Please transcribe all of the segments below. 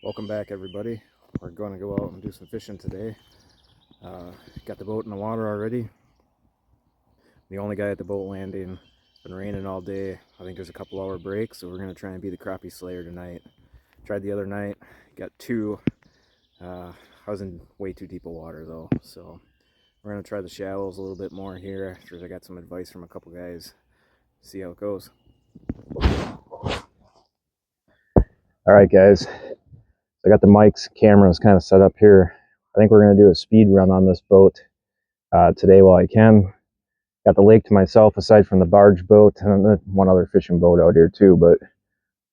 Welcome back, everybody. We're going to go out and do some fishing today. Got the boat in the water already. The only guy at the boat landing. Been raining all day. I think there's a couple hour break, so we're going to try and be the crappie slayer tonight. Tried the other night, got two. I was in way too deep of water though, so we're going to try the shallows a little bit more here after I got some advice from a couple guys. See how it goes. Alright guys, I got the mics, cameras kind of set up here. I think we're going to do a speed run on this boat today while I can. Got the lake to myself aside from the barge boat and one other fishing boat out here too, but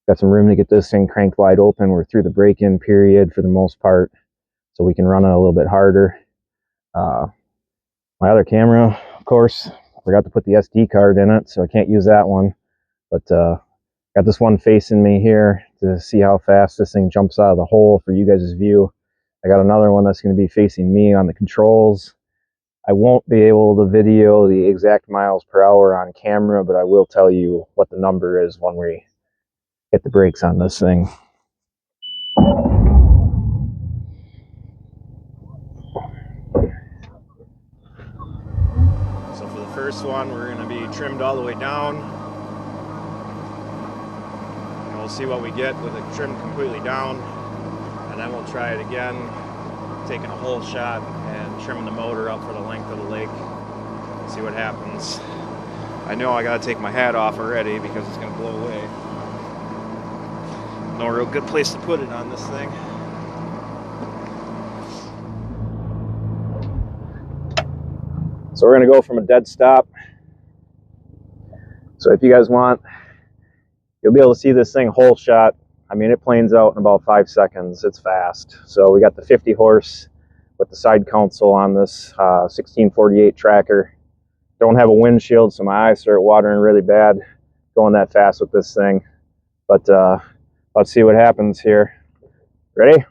got some room to get this thing cranked wide open. We're through the break-in period for the most part, so we can run it a little bit harder. My other camera, of course, forgot to put the SD card in it, so I can't use that one, but got this one facing me here to see how fast this thing jumps out of the hole for you guys' view. I got another one that's going to be facing me on the controls. I won't be able to video the exact miles per hour on camera, but I will tell you what the number is when we hit the brakes on this thing. So for the first one, we're going to be trimmed all the way down. We'll see what we get with it trimmed completely down, and then we'll try it again, taking a whole shot and trimming the motor up for the length of the lake. See what happens. I know I gotta take my hat off already because it's gonna blow away. No real good place to put it on this thing. So we're gonna go from a dead stop. So if you guys want, you'll be able to see this thing whole shot. I mean, it planes out in about 5 seconds. It's fast. So we got the 50 horse with the side console on this 1648 tracker. Don't have a windshield, so my eyes start watering really bad going that fast with this thing. But let's see what happens here. Ready?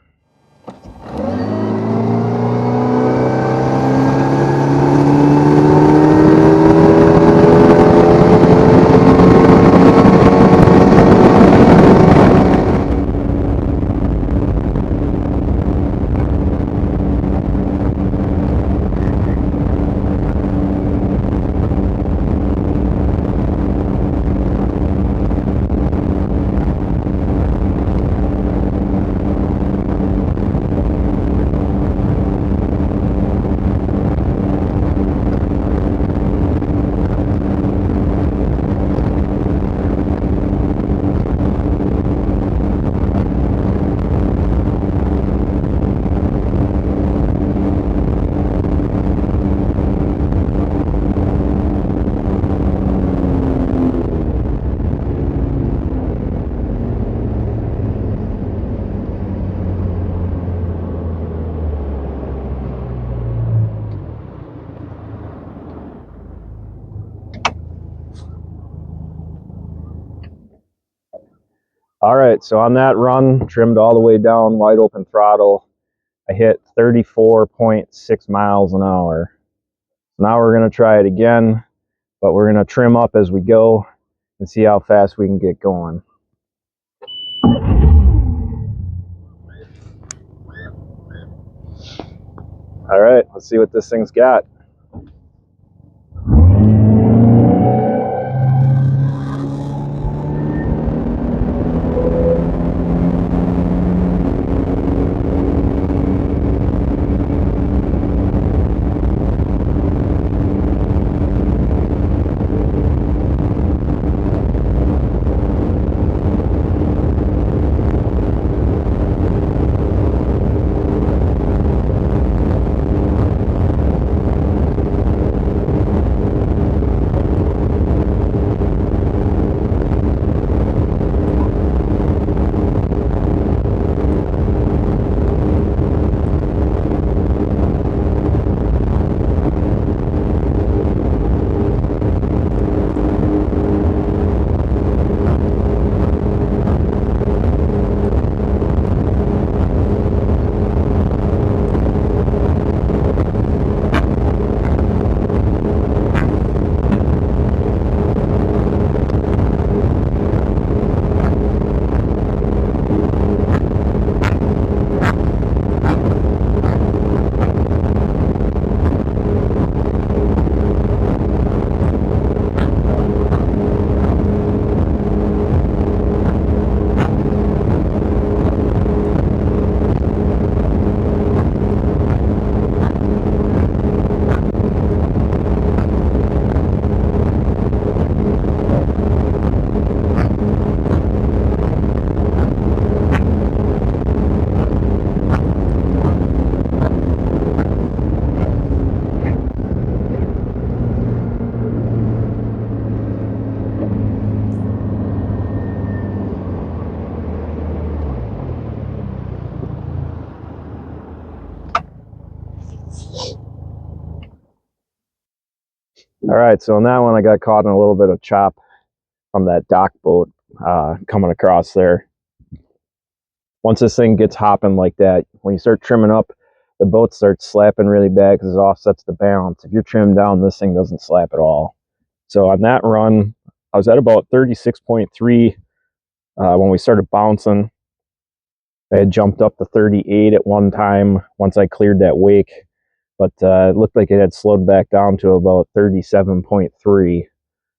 All right, so on that run, trimmed all the way down, wide open throttle, I hit 34.6 miles an hour. Now we're going to try it again, but we're going to trim up as we go and see how fast we can get going. All right, let's see what this thing's got. All right, so on that one I got caught in a little bit of chop from that dock boat coming across there. Once this thing gets hopping like that, when you start trimming up, the boat starts slapping really bad because it offsets the balance. If you're trimmed down, this thing doesn't slap at all. So on that run, I was at about 36.3 when we started bouncing. I had jumped up to 38 at one time once I cleared that wake, but it looked like it had slowed back down to about 37.3.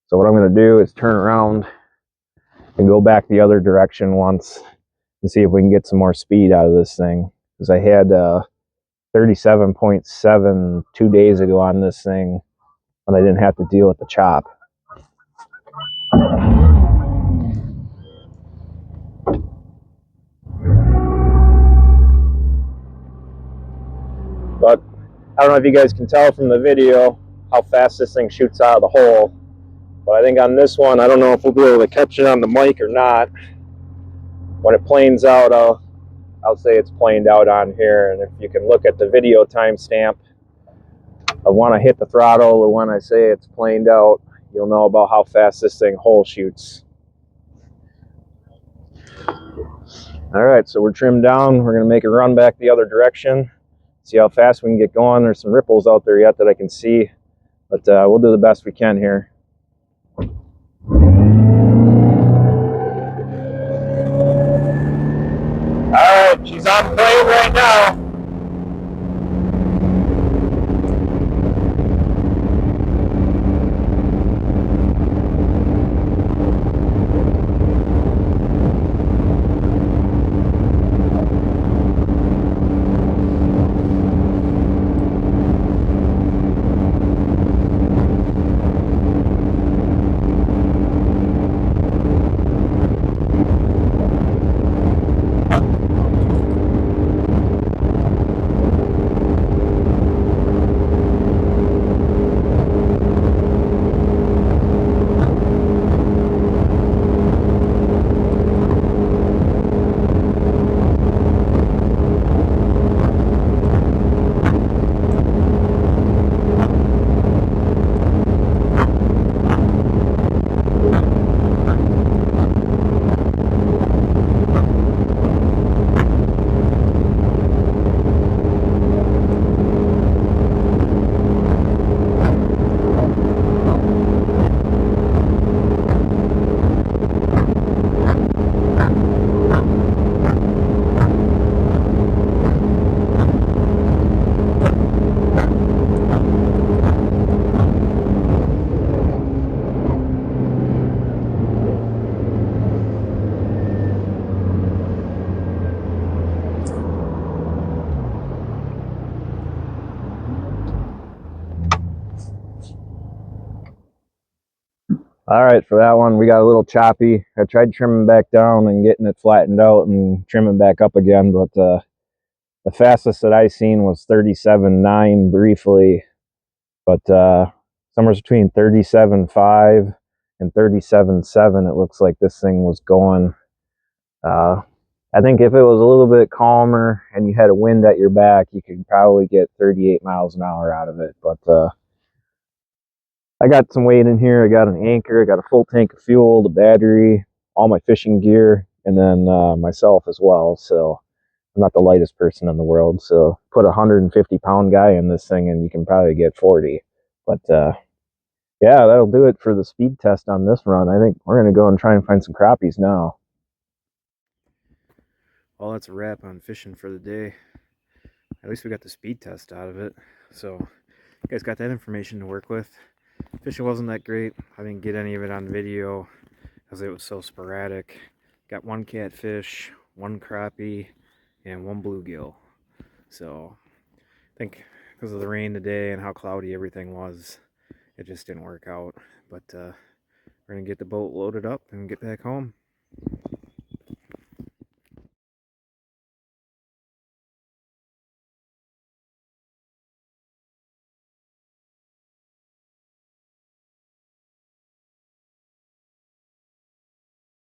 So what I'm going to do is turn around and go back the other direction once and see if we can get some more speed out of this thing. Because I had 37.7 2 days ago on this thing when I didn't have to deal with the chop. But I don't know if you guys can tell from the video how fast this thing shoots out of the hole. But I think on this one, I don't know if we'll be able to catch it on the mic or not. When it planes out, I'll say it's planed out on here. And if you can look at the video timestamp of when I hit the throttle or when I say it's planed out, you'll know about how fast this thing hole shoots. All right, so we're trimmed down. We're going to make a run back the other direction. See how fast we can get going. There's some ripples out there yet that I can see, but we'll do the best we can here. All right, she's on plane right now. All right, for that one, we got a little choppy. I tried trimming back down and getting it flattened out and trimming back up again, but the fastest that I seen was 37.9 briefly, but somewhere between 37.5 and 37.7, it looks like this thing was going. I think if it was a little bit calmer and you had a wind at your back, you could probably get 38 miles an hour out of it, but I got some weight in here. I got an anchor, I got a full tank of fuel, the battery, all my fishing gear, and then myself as well. So I'm not the lightest person in the world. So put a 150-pound guy in this thing and you can probably get 40. But yeah, that'll do it for the speed test on this run. I think we're going to go and try and find some crappies now. Well, that's a wrap on fishing for the day. At least we got the speed test out of it. So you guys got that information to work with. Fishing wasn't that great. I didn't get any of it on video because it was so sporadic. Got one catfish, one crappie, and one bluegill. So I think because of the rain today and how cloudy everything was, it just didn't work out. But we're going to get the boat loaded up and get back home.